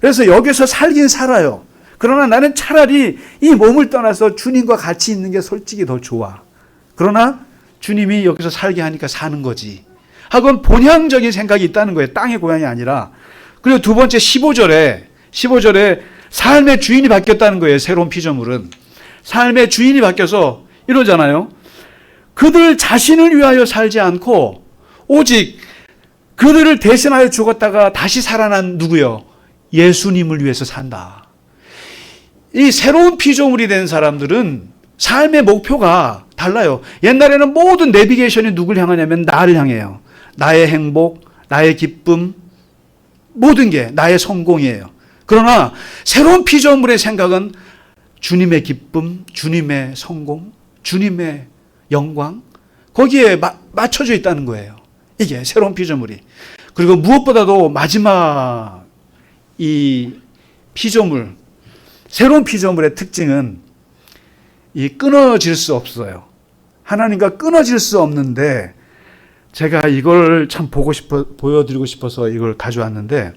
그래서 여기서 살긴 살아요. 그러나 나는 차라리 이 몸을 떠나서 주님과 같이 있는 게 솔직히 더 좋아. 그러나 주님이 여기서 살게 하니까 사는 거지. 하고는 본향적인 생각이 있다는 거예요. 땅의 고향이 아니라. 그리고 두 번째 15절에 삶의 주인이 바뀌었다는 거예요. 새로운 피조물은. 삶의 주인이 바뀌어서 이러잖아요. 그들 자신을 위하여 살지 않고 오직 그들을 대신하여 죽었다가 다시 살아난 누구요? 예수님을 위해서 산다. 이 새로운 피조물이 된 사람들은 삶의 목표가 달라요. 옛날에는 모든 내비게이션이 누굴 향하냐면 나를 향해요. 나의 행복, 나의 기쁨, 모든 게 나의 성공이에요. 그러나 새로운 피조물의 생각은 주님의 기쁨, 주님의 성공, 주님의 영광, 거기에 맞춰져 있다는 거예요. 이게 새로운 피조물이. 그리고 무엇보다도 마지막 이 피조물, 새로운 피조물의 특징은 이 끊어질 수 없어요. 하나님과 끊어질 수 없는데 제가 이걸 참 보여드리고 싶어서 이걸 가져왔는데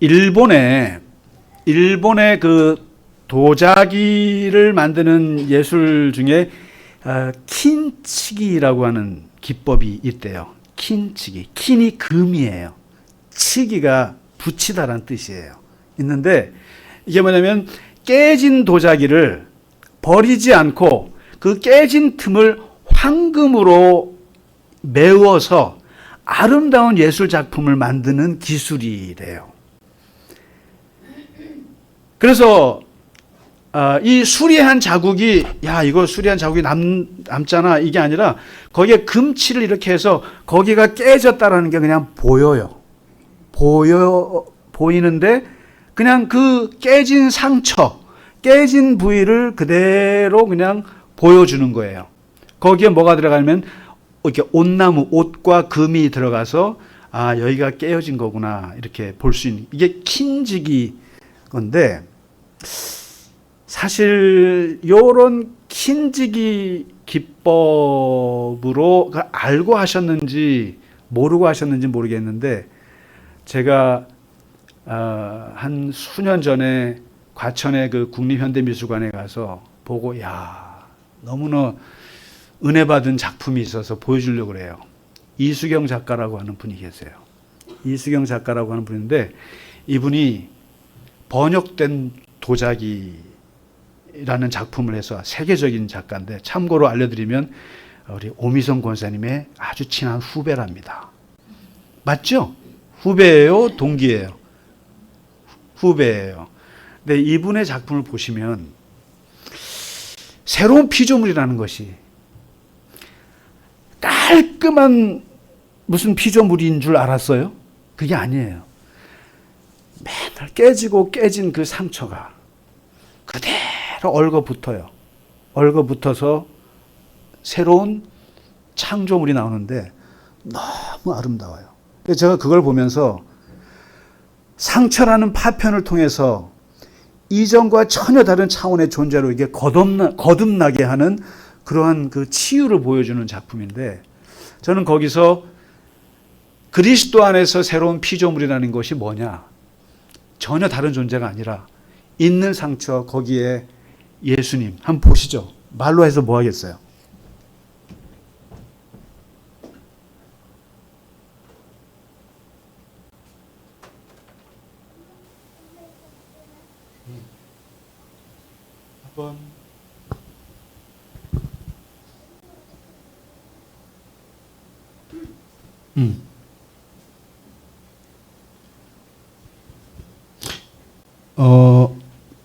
일본의 그 도자기를 만드는 예술 중에 킨치기라고 하는 기법이 있대요. 킨치기. 킨이 금이에요. 치기가 붙이다라는 뜻이에요. 있는데 이게 뭐냐면 깨진 도자기를 버리지 않고 그 깨진 틈을 황금으로 메워서 아름다운 예술 작품을 만드는 기술이래요. 그래서 이 수리한 자국이 이거 수리한 자국이 남잖아 이게 아니라 거기에 금칠을 이렇게 해서 거기가 깨졌다라는 게 그냥 보여요. 보이는데 그냥 그 깨진 상처, 깨진 부위를 그대로 그냥 보여주는 거예요. 거기에 뭐가 들어가면 이렇게 옷나무, 옷과 금이 들어가서 여기가 깨어진 거구나 이렇게 볼 수 있는 이게 킨지기 건데 사실 요런 킨지기 기법으로 알고 하셨는지 모르고 하셨는지 모르겠는데 제가 한 수년 전에 과천의 그 국립현대미술관에 가서 보고 너무나 은혜 받은 작품이 있어서 보여주려고 그래요. 이수경 작가라고 하는 분이 계세요. 이수경 작가라고 하는 분인데 이분이 번역된 도자기라는 작품을 해서 세계적인 작가인데 참고로 알려드리면 우리 오미성 권사님의 아주 친한 후배랍니다. 맞죠? 후배예요? 동기예요? 후배예요. 근데 이분의 작품을 보시면 새로운 피조물이라는 것이 깔끔한 무슨 피조물인 줄 알았어요? 그게 아니에요. 맨날 깨지고 깨진 그 상처가 그대로 얽어붙어요. 얽어붙어서 새로운 창조물이 나오는데 너무 아름다워요. 그래서 제가 그걸 보면서 상처라는 파편을 통해서 이전과 전혀 다른 차원의 존재로 이게 거듭나게 하는 그러한 그 치유를 보여주는 작품인데 저는 거기서 그리스도 안에서 새로운 피조물이라는 것이 뭐냐? 전혀 다른 존재가 아니라 있는 상처 거기에 예수님 한번 보시죠. 말로 해서 뭐 하겠어요? 한번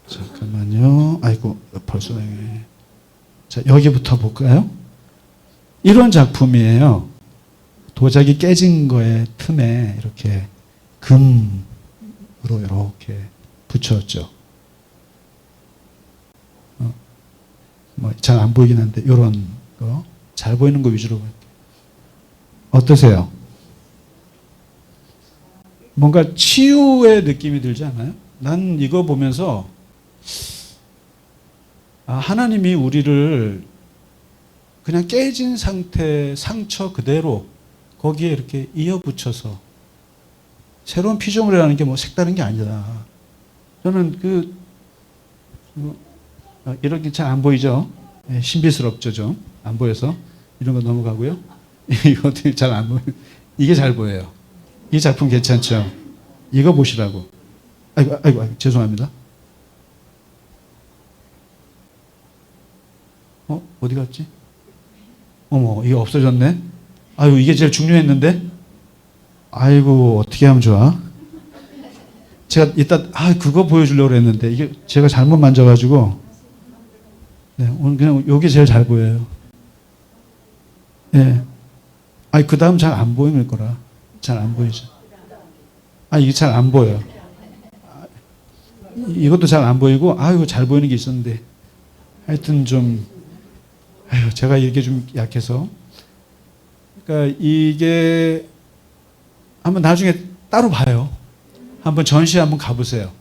잠깐만요. 아이고, 벌써. 자, 여기부터 볼까요? 이런 작품이에요. 도자기 깨진 거에 틈에 이렇게 금으로 이렇게 붙였죠. 뭐 잘 안 보이긴 한데 이런 거 잘 보이는 거 위주로 볼게요. 어떠세요? 뭔가 치유의 느낌이 들지 않아요? 난 이거 보면서 하나님이 우리를 그냥 깨진 상태, 상처 그대로 거기에 이렇게 이어붙여서 새로운 피조물이라는 게 뭐 색다른 게 아니다. 저는 이렇게 잘 안 보이죠? 네, 신비스럽죠, 좀. 안 보여서. 이런 거 넘어가고요. 이것도 잘 안 보여요. 이게 잘 보여요. 이 작품 괜찮죠? 이거 보시라고. 아이고, 죄송합니다. 어디 갔지? 어머, 이게 없어졌네? 아이고, 이게 제일 중요했는데? 아이고, 어떻게 하면 좋아? 제가 이따, 그거 보여주려고 했는데, 이게 제가 잘못 만져가지고, 네, 오늘 그냥 요게 제일 잘 보여요. 예. 그 다음 잘 안 보이는 거라. 잘 안 보이죠. 이게 잘 안 보여. 이것도 잘 안 보이고, 이거 잘 보이는 게 있었는데, 하여튼 좀, 제가 이게 좀 약해서. 그러니까 이게, 한번 나중에 따로 봐요. 한번 전시회 한번 가보세요.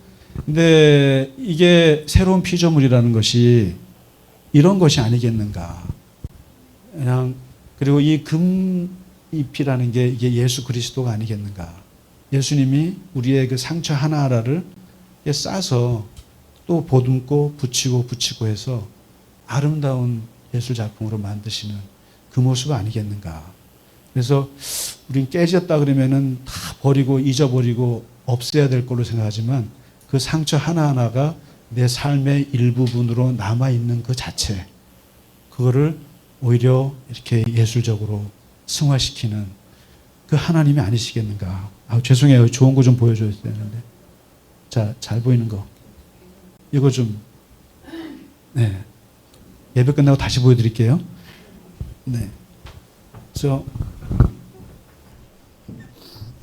근데 이게 새로운 피조물이라는 것이 이런 것이 아니겠는가. 그냥, 그리고 이 금잎이라는 게 이게 예수 그리스도가 아니겠는가. 예수님이 우리의 그 상처 하나하나를 싸서 또 보듬고 붙이고 해서 아름다운 예술 작품으로 만드시는 그 모습 아니겠는가. 그래서 우린 깨졌다 그러면은 다 버리고 잊어버리고 없애야 될 걸로 생각하지만 그 상처 하나하나가 내 삶의 일부분으로 남아있는 그 자체, 그거를 오히려 이렇게 예술적으로 승화시키는 그 하나님이 아니시겠는가. 죄송해요. 좋은 거 좀 보여줘야 되는데. 자, 잘 보이는 거. 이거 좀, 네. 예배 끝나고 다시 보여드릴게요. 네. 그래서,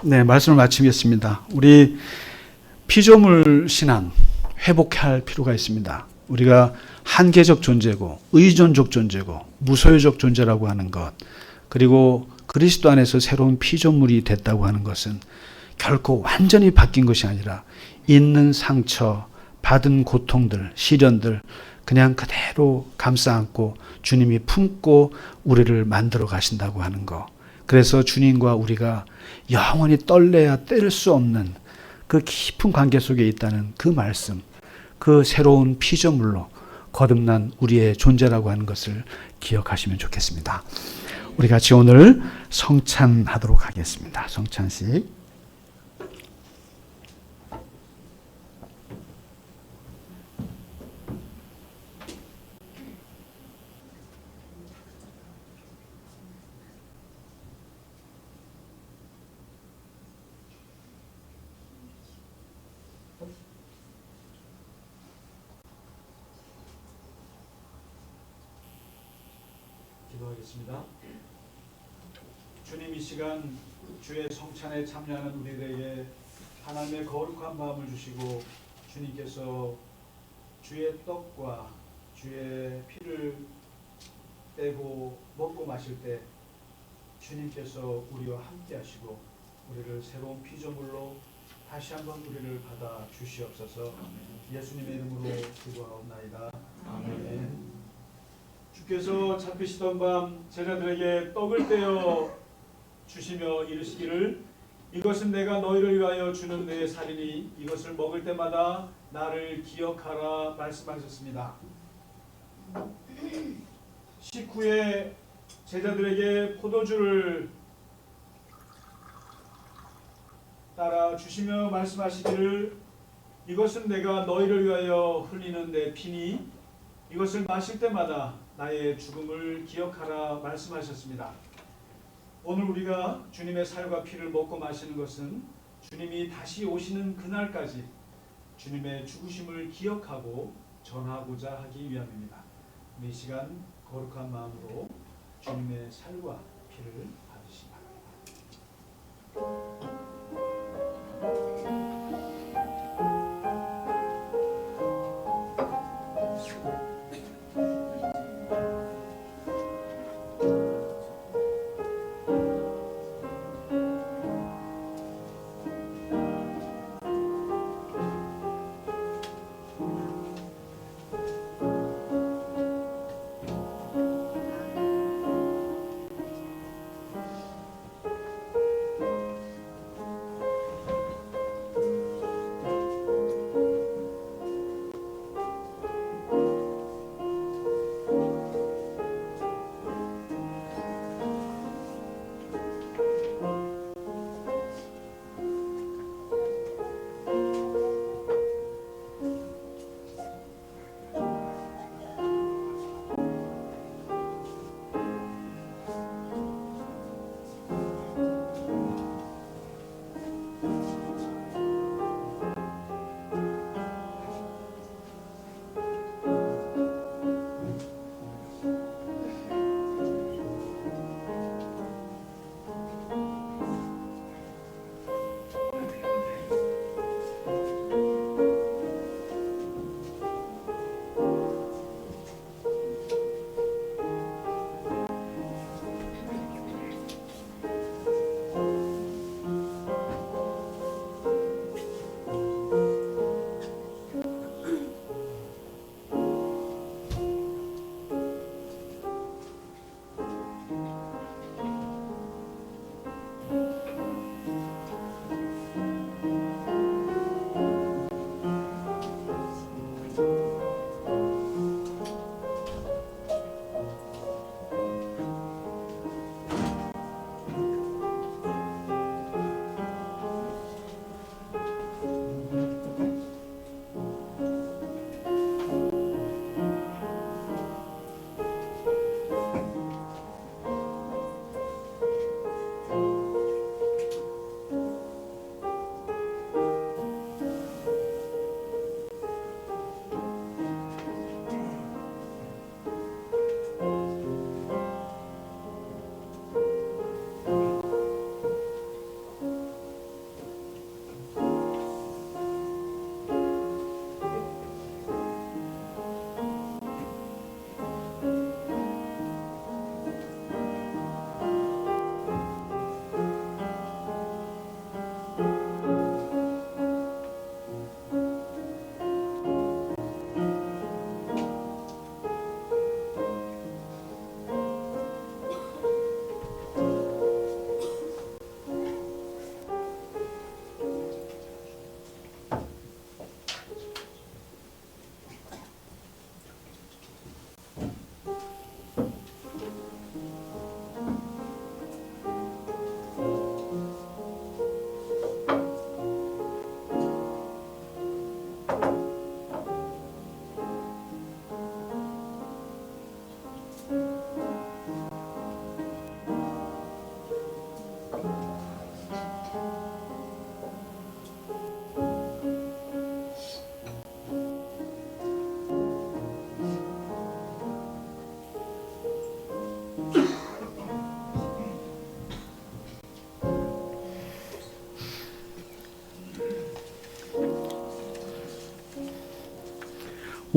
네, 말씀을 마치겠습니다. 우리 피조물 신앙 회복할 필요가 있습니다. 우리가 한계적 존재고, 의존적 존재고, 무소유적 존재라고 하는 것, 그리고 그리스도 안에서 새로운 피조물이 됐다고 하는 것은 결코 완전히 바뀐 것이 아니라 있는 상처, 받은 고통들, 시련들 그냥 그대로 감싸 안고 주님이 품고 우리를 만들어 가신다고 하는 거. 그래서 주님과 우리가 영원히 떨래야 뗄 수 없는 그 깊은 관계 속에 있다는 그 말씀, 그 새로운 피조물로 거듭난 우리의 존재라고 하는 것을 기억하시면 좋겠습니다. 우리 같이 오늘 성찬하도록 하겠습니다. 성찬식. 기도하겠습니다. 주님, 이 시간 주의 성찬에 참여하는 우리들에게 하나님의 거룩한 마음을 주시고 주님께서 주의 떡과 주의 피를 빼고 먹고 마실 때 주님께서 우리와 함께 하시고 우리를 새로운 피조물로 다시 한번 우리를 받아 주시옵소서. 예수님의 이름으로 기도하옵나이다. 아멘. 주께서 잡히시던 밤 제자들에게 떡을 떼어 주시며 이르시기를 이것은 내가 너희를 위하여 주는 내 살이니 이것을 먹을 때마다 나를 기억하라 말씀하셨습니다. 식후에 제자들에게 포도주를 따라 주시며 말씀하시기를 이것은 내가 너희를 위하여 흘리는 내 피니 이것을 마실 때마다 나의 죽음을 기억하라 말씀하셨습니다. 오늘 우리가 주님의 살과 피를 먹고 마시는 것은 주님이 다시 오시는 그날까지 주님의 죽으심을 기억하고 전하고자 하기 위함입니다. 이 시간 거룩한 마음으로 주님의 살과 피를 받으시기 바랍니다.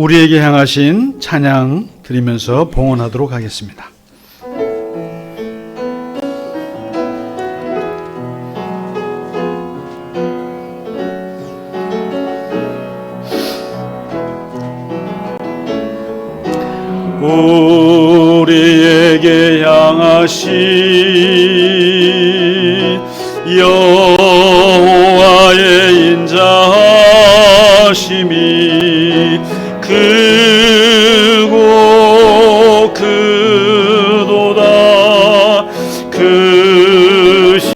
우리에게 향하신 찬양 드리면서 봉헌하도록 하겠습니다. 우리에게 향하신 인자하심이 크고 크도다 크시도다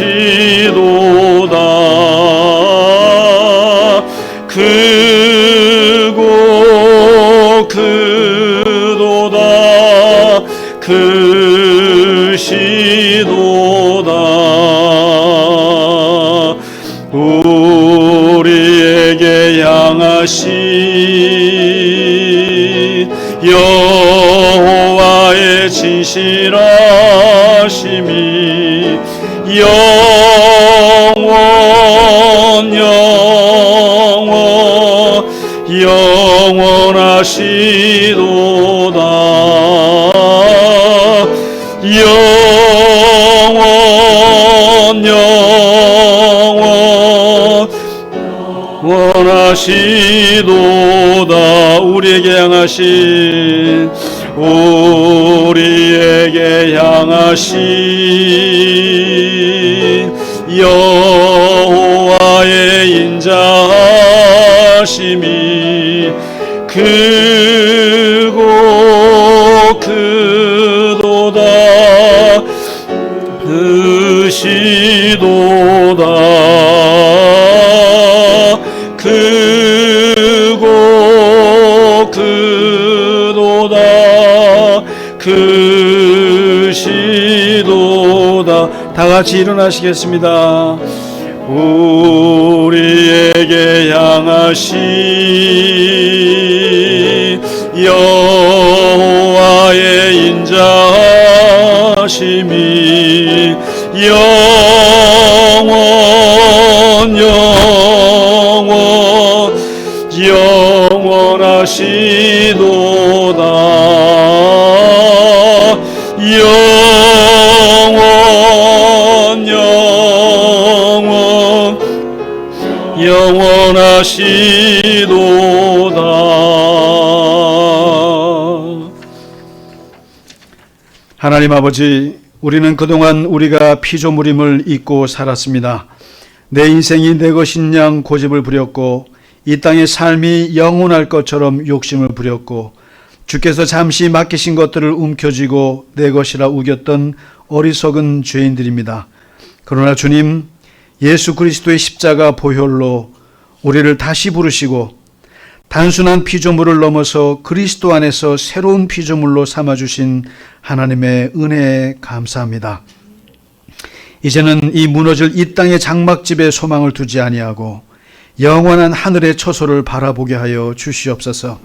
크고 크도다 크시도다 우리에게 향하신 여호와의 진실하심이 영원하시도다 원하시도다 우리에게 향하신 여호와의 인자하심이 크고 크도다 크시도다 크고 크도다 크시도다 다 같이 일어나시겠습니다. 우리에게 향하신 여호와의 인자하심이 영원하시도다 영원하시도다 하나님 아버지, 우리는 그동안 우리가 피조물임을 잊고 살았습니다. 내 인생이 내 것인 양 고집을 부렸고 이 땅의 삶이 영원할 것처럼 욕심을 부렸고 주께서 잠시 맡기신 것들을 움켜쥐고 내 것이라 우겼던 어리석은 죄인들입니다. 그러나 주님, 예수 그리스도의 십자가 보혈로 우리를 다시 부르시고 단순한 피조물을 넘어서 그리스도 안에서 새로운 피조물로 삼아주신 하나님의 은혜에 감사합니다. 이제는 이 무너질 이 땅의 장막집에 소망을 두지 아니하고 영원한 하늘의 처소를 바라보게 하여 주시옵소서.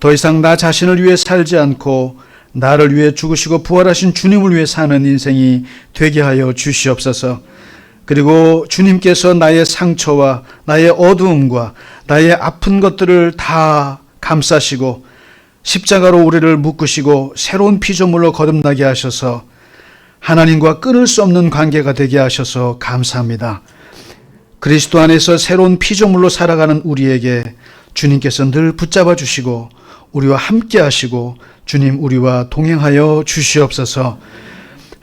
더 이상 나 자신을 위해 살지 않고 나를 위해 죽으시고 부활하신 주님을 위해 사는 인생이 되게 하여 주시옵소서. 그리고 주님께서 나의 상처와 나의 어두움과 나의 아픈 것들을 다 감싸시고 십자가로 우리를 묶으시고 새로운 피조물로 거듭나게 하셔서 하나님과 끊을 수 없는 관계가 되게 하셔서 감사합니다. 그리스도 안에서 새로운 피조물로 살아가는 우리에게 주님께서 늘 붙잡아 주시고 우리와 함께 하시고 주님 우리와 동행하여 주시옵소서.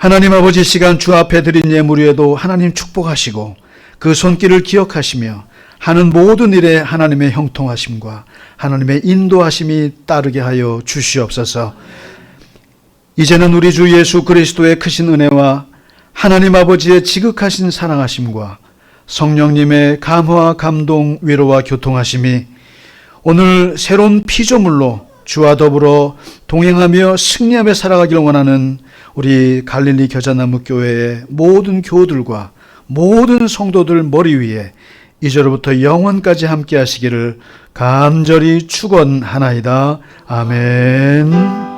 하나님 아버지, 시간 주 앞에 드린 예물 위에도 하나님 축복하시고 그 손길을 기억하시며 하는 모든 일에 하나님의 형통하심과 하나님의 인도하심이 따르게 하여 주시옵소서. 이제는 우리 주 예수 그리스도의 크신 은혜와 하나님 아버지의 지극하신 사랑하심과 성령님의 감화와 감동, 위로와 교통하심이 오늘 새로운 피조물로 주와 더불어 동행하며 승리하며 살아가기를 원하는 우리 갈릴리 겨자나무 교회의 모든 교우들과 모든 성도들 머리 위에 이제로부터 영원까지 함께 하시기를 간절히 축원하나이다. 아멘.